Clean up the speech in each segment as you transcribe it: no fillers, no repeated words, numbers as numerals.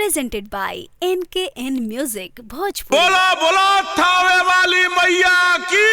presented by NKN Music Bhojpuri। बोलो बोलो थावे वाली मैया की।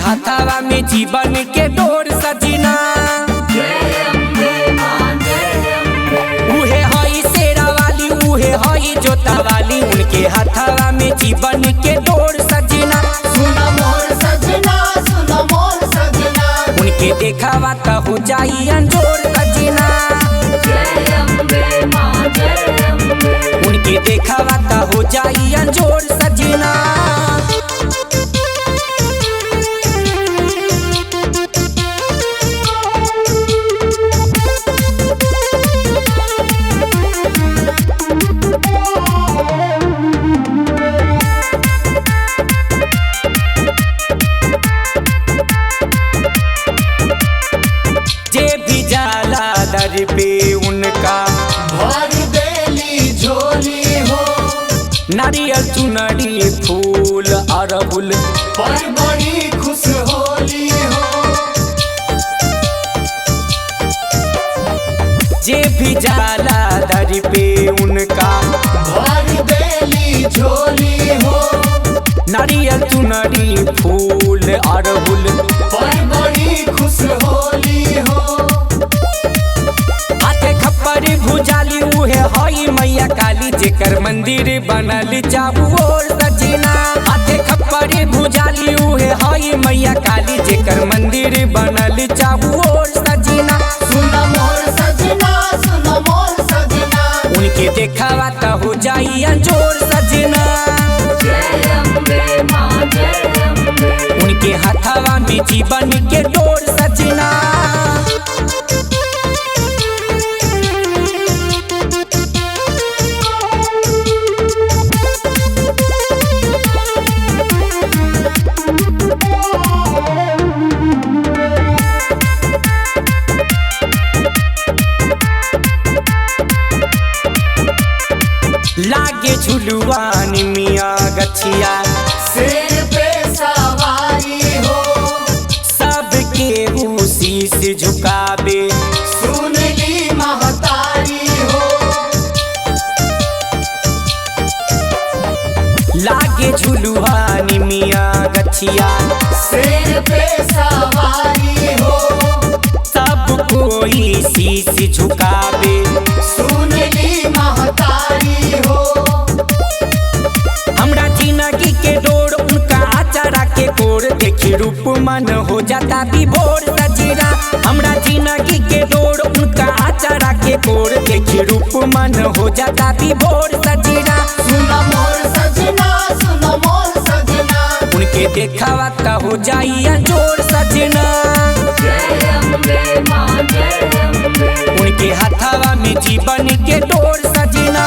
हथवा में जीवन के डोर सजना उहे हई शेरा वाली उहे हई जोता वाली उनके हथवा में जीवन के डोर सजना। सुना मोर सजना सुना मोर सजना उनके देखावा तो हो जाई अंजोर सजना। उनके देखावा तो हो जाई अंजोर सजना। दर पे उनका भर देली झोली हो नारियल चुनरी फूल अरबुल पर बड़ी खुश होली हो। जे भी जाला दर पे उनका भर देली झोली हो नारियल चुनरी फूल अरबुल पर बड़ी खुश होली हो। भुजाली उहे हई मैया काली जेकर मंदिर बनल चाबू और सजना। हाथे खप्परे भुजाली उहे हई मैया काली जेकर मंदिर बनल चाबू और सजना। सुना मोर सजना सुना मोर सजना उनके देखावा तो हो जाई अंजोर सजना। उनके हथवा में जीवन के डोर सजना। लागे झुलुआन मिया गछिया शेर पे सवारी हो सबके शीश झुकावे सुन ली महतारी हो। लागे झुलुआन मिया गछिया शेर पे सवारी हो सब कोई शीश झुकावे सुन ली महतारी हो। हमरा जिंदगी के डोर उनका आचारा के कोर देखी रूप मन हो जाता विभोर सजना। हमरा जिंदगी के डोर उनका आचारा के कोर देखी रूप मन हो जाता विभोर सजना। सुना मोर सजना सुना मोर सजना उनके देखावा तो हो जाई अंजोर सजना। उनके हथवा में जीवन के डोर सजना।